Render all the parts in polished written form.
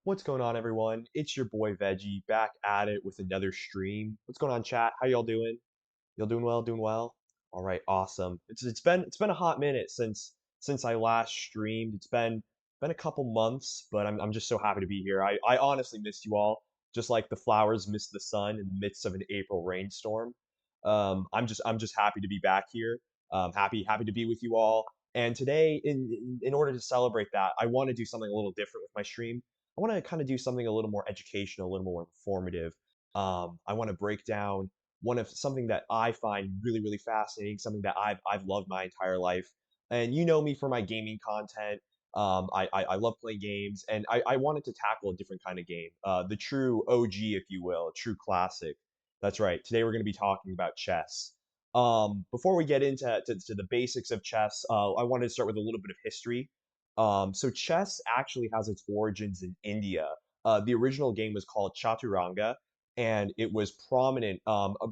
What's going on, everyone? It's your boy Veggie back at it with another stream. What's going on, chat? How y'all doing? Y'all doing well? Doing well? All right, awesome. It's been a hot minute since I last streamed. It's been a couple months, but I'm just so happy to be here. I honestly missed you all, just like the flowers miss the sun in the midst of an April rainstorm. I'm just happy to be back here. Happy to be with you all. And today, in order to celebrate that, I want to do something a little different with my stream. I want to kind of do something a little more educational, a little more informative. I want to break down one of something that I find really fascinating, something that I've loved my entire life. And you know me for my gaming content. I love playing games, and I wanted to tackle a different kind of game, the true OG, if you will, a true classic. That's right. Today we're going to be talking about chess. Before we get into the basics of chess, I wanted to start with a little bit of history. So chess actually has its origins in India. The original game was called Chaturanga, and it was prominent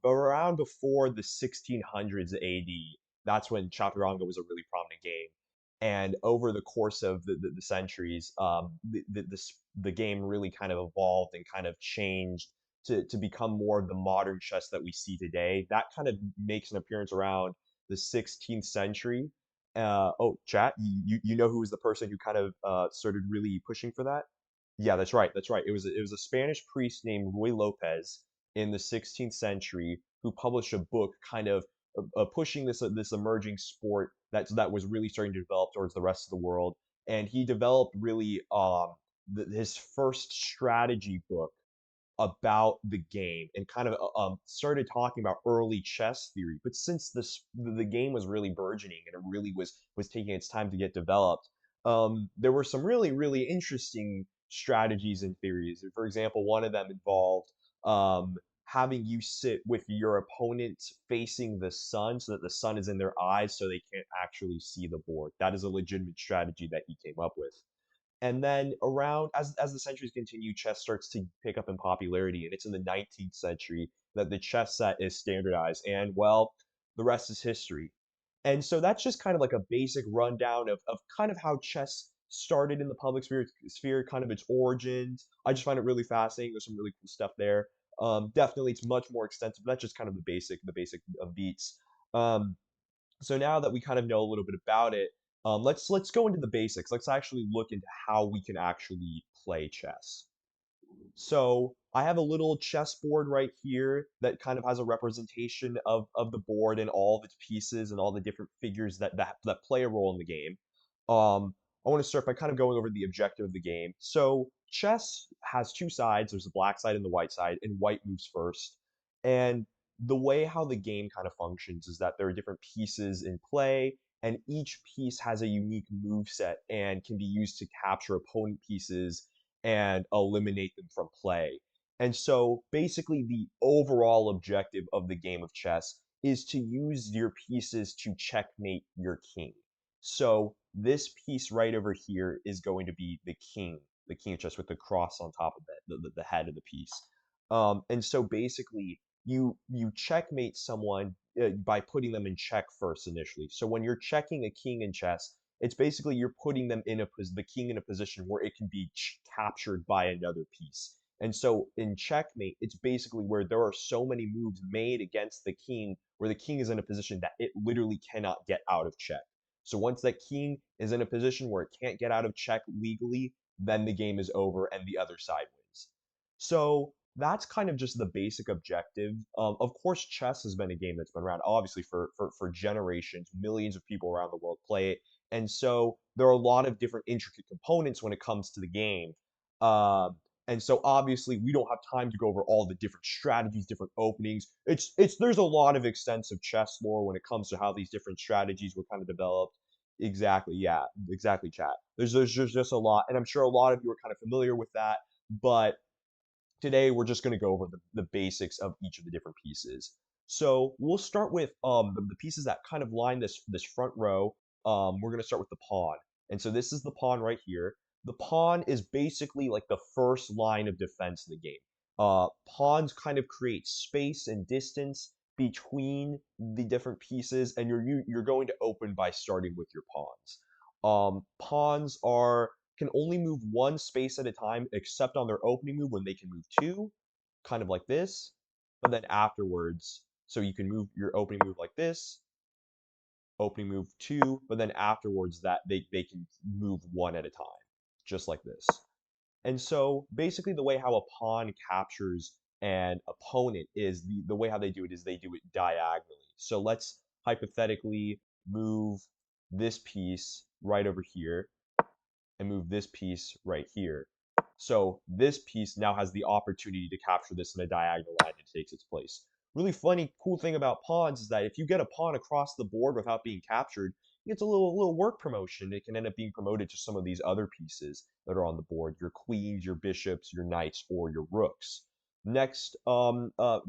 around before the 1600s AD. That's when Chaturanga was a really prominent game. And over the course of the centuries, the game really kind of evolved and kind of changed to become more of the modern chess that we see today. That kind of makes an appearance around the 16th century. Oh, chat, you know who was the person who kind of started really pushing for that? Yeah, that's right. That's right. It was a Spanish priest named Ruy Lopez in the 16th century who published a book kind of pushing this emerging sport that was really starting to develop towards the rest of the world. And he developed really his first strategy book about the game and kind of started talking about early chess theory. But since the game was really burgeoning and it really was taking its time to get developed, there were some really interesting strategies and theories. For example, one of them involved having you sit with your opponent facing the sun so that the sun is in their eyes so they can't actually see the board. That is a legitimate strategy that he came up with. And then around as the centuries continue, chess starts to pick up in popularity, and it's in the 19th century that the chess set is standardized. And well, the rest is history. And so that's just kind of like a basic rundown of kind of how chess started in the public sphere, kind of its origins. I just find it really fascinating. There's some really cool stuff there. Definitely, it's much more extensive. But that's just kind of the basic beats. Um, so now that we kind of know a little bit about it, let's go into the basics. Let's actually look into how we can actually play chess. So I have a little chessboard right here that kind of has a representation of the board and all of its pieces and all the different figures that play a role in the game. I want to start by kind of going over the objective of the game. So chess has two sides. There's the black side and the white side, and white moves first. And the way how the game kind of functions is that there are different pieces in play, and each piece has a unique move set and can be used to capture opponent pieces and eliminate them from play. And so basically the overall objective of the game of chess is to use your pieces to checkmate your king. So this piece right over here is going to be the king of chess with the cross on top of it, the head of the piece. And so basically you checkmate someone by putting them in check first initially. So when you're checking a king in chess, it's basically you're putting them in the king in a position where it can be captured by another piece. And so in checkmate, it's basically where there are so many moves made against the king where the king is in a position that it literally cannot get out of check. So once that king is in a position where it can't get out of check legally, then the game is over and the other side wins. So that's kind of just the basic objective. Of course, chess has been a game that's been around obviously for generations. Millions of people around the world play it, and so there are a lot of different intricate components when it comes to the game. And so obviously we don't have time to go over all the different strategies, different openings. It's there's a lot of extensive chess lore when it comes to how these different strategies were kind of developed. Exactly, yeah, exactly, chat. There's just a lot, and I'm sure a lot of you are kind of familiar with that. But today we're just going to go over the basics of each of the different pieces. So we'll start with the pieces that kind of line this front row. We're going to start with the pawn. And so this is the pawn right here. The pawn is basically like the first line of defense in the game. Pawns kind of create space and distance between the different pieces, and you're going to open by starting with your pawns. Pawns are can only move one space at a time, except on their opening move when they can move two, kind of like this. But then afterwards, so you can move your opening move like this, opening move two, but then afterwards that they can move one at a time, just like this. And so basically the way how a pawn captures an opponent is the way how they do it is they do it diagonally. So let's hypothetically move this piece right over here and move this piece right here. So this piece now has the opportunity to capture this in a diagonal line and takes its place. Really funny, cool thing about pawns is that if you get a pawn across the board without being captured, it's a little work promotion. It can end up being promoted to some of these other pieces that are on the board, your queens, your bishops, your knights, or your rooks. Next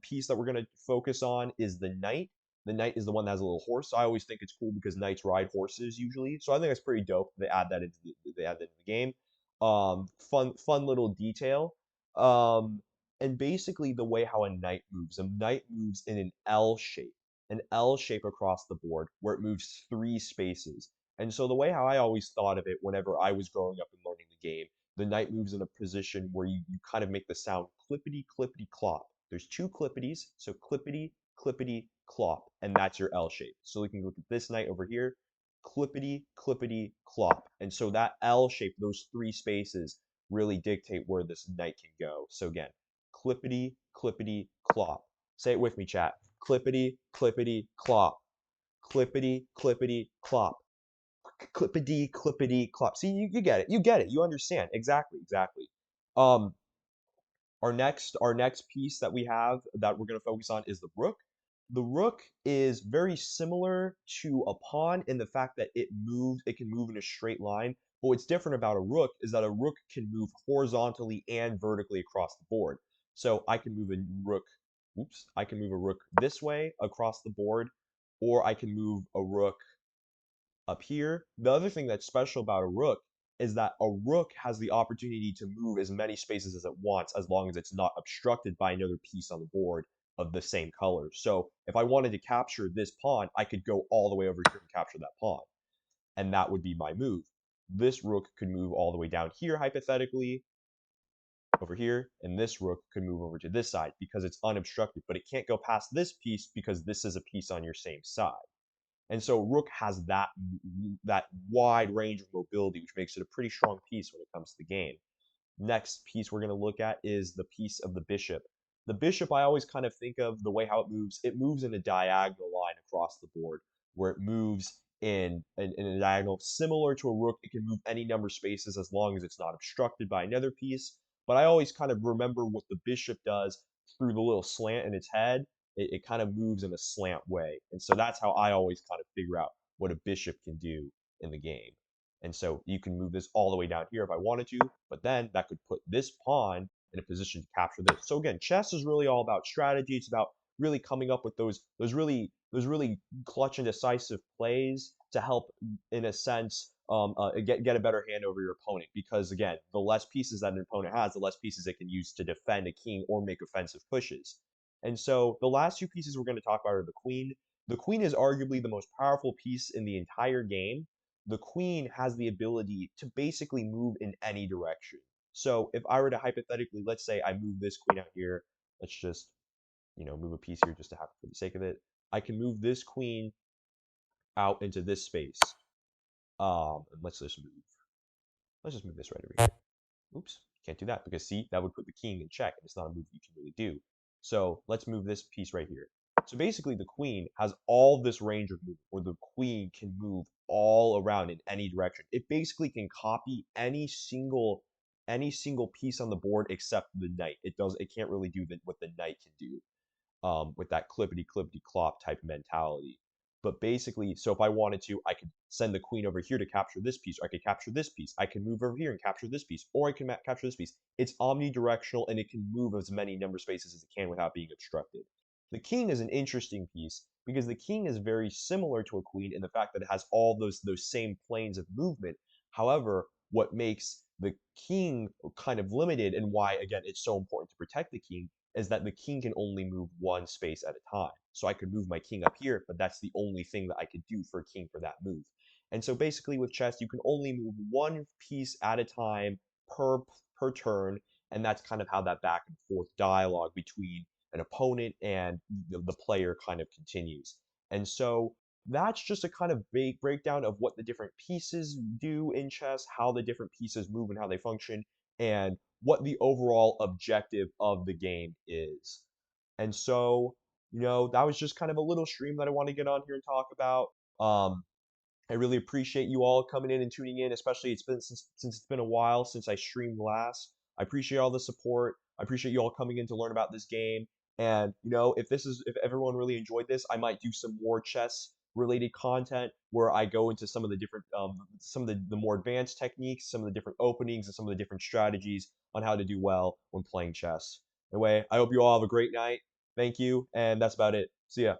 piece that we're going to focus on is the knight. The knight is the one that has a little horse. So I always think it's cool because knights ride horses usually. So I think that's pretty dope. They add that into the game. Fun little detail. Um, and basically the way how a knight moves in an L shape across the board where it moves three spaces. And so the way how I always thought of it whenever I was growing up and learning the game, the knight moves in a position where you kind of make the sound clippity clippity clop. There's two clippities, so clippity clippity clop, and that's your L shape. So we can look at this knight over here, clippity clippity clop. And so that L shape, those three spaces, really dictate where this knight can go. So again, clippity clippity clop. Say it with me, chat. Clippity clippity clop. Clippity clippity clop. Clippity clippity clop. See, you get it. You get it. You understand. Exactly, exactly. Um, our next piece that we have that we're going to focus on is the rook. The rook is very similar to a pawn in the fact that it can move in a straight line. But what's different about a rook is that a rook can move horizontally and vertically across the board. So I can move a rook, I can move a rook this way across the board, or I can move a rook up here. The other thing that's special about a rook is that a rook has the opportunity to move as many spaces as it wants as long as it's not obstructed by another piece on the board of the same color. So if I wanted to capture this pawn, I could go all the way over here and capture that pawn. And that would be my move. This rook could move all the way down here, hypothetically, over here, and this rook could move over to this side because it's unobstructed, but it can't go past this piece because this is a piece on your same side. And so rook has that wide range of mobility, which makes it a pretty strong piece when it comes to the game. Next piece we're going to look at is the piece of the bishop. The bishop, I always kind of think of the way how it moves. It moves in a diagonal line across the board, where it moves in a diagonal similar to a rook. It can move any number of spaces as long as it's not obstructed by another piece. But I always kind of remember what the bishop does through the little slant in its head. It kind of moves in a slant way. And so that's how I always kind of figure out what a bishop can do in the game. And so you can move this all the way down here if I wanted to, but then that could put this pawn in a position to capture this. So again, chess is really all about strategy. It's about really coming up with those really clutch and decisive plays to help, in a sense, get a better hand over your opponent. Because again, the less pieces that an opponent has, the less pieces it can use to defend a king or make offensive pushes. And so the last two pieces we're going to talk about are the queen. The queen is arguably the most powerful piece in the entire game. The queen has the ability to basically move in any direction. So if I were to hypothetically, let's say I move this queen out here, let's just, move a piece here just to have for the sake of it. I can move this queen out into this space. And let's just move this right over here. Oops, can't do that because see, that would put the king in check, and it's not a move you can really do. So let's move this piece right here. So basically, the queen has all this range of movement, where the queen can move all around in any direction. It basically can copy any single piece on the board except the knight. It can't really do what the knight can do with that clippity clippity clop type mentality. But basically, so if I wanted to, I could send the queen over here to capture this piece, or I could capture this piece. I can move over here and capture this piece, or I can capture this piece. It's omnidirectional, and it can move as many number spaces as it can without being obstructed. The king is an interesting piece because the king is very similar to a queen in the fact that it has all those same planes of movement. However, what makes the king kind of limited, and why, again, it's so important to protect the king, is that the king can only move one space at a time. So I could move my king up here, but that's the only thing that I could do for a king for that move. And so basically with chess, you can only move one piece at a time per per turn, and that's kind of how that back and forth dialogue between an opponent and the player kind of continues. And so that's just a kind of big breakdown of what the different pieces do in chess, how the different pieces move and how they function, and what the overall objective of the game is. And so, that was just kind of a little stream that I want to get on here and talk about. Um, I really appreciate you all coming in and tuning in, especially since it's been a while since I streamed last. I appreciate all the support. I appreciate you all coming in to learn about this game. And if everyone really enjoyed this, I might do some more chess related content where I go into some of the different some of the more advanced techniques, some of the different openings, and some of the different strategies on how to do well when playing chess. Anyway, I hope you all have a great night. Thank you, and that's about it. See ya.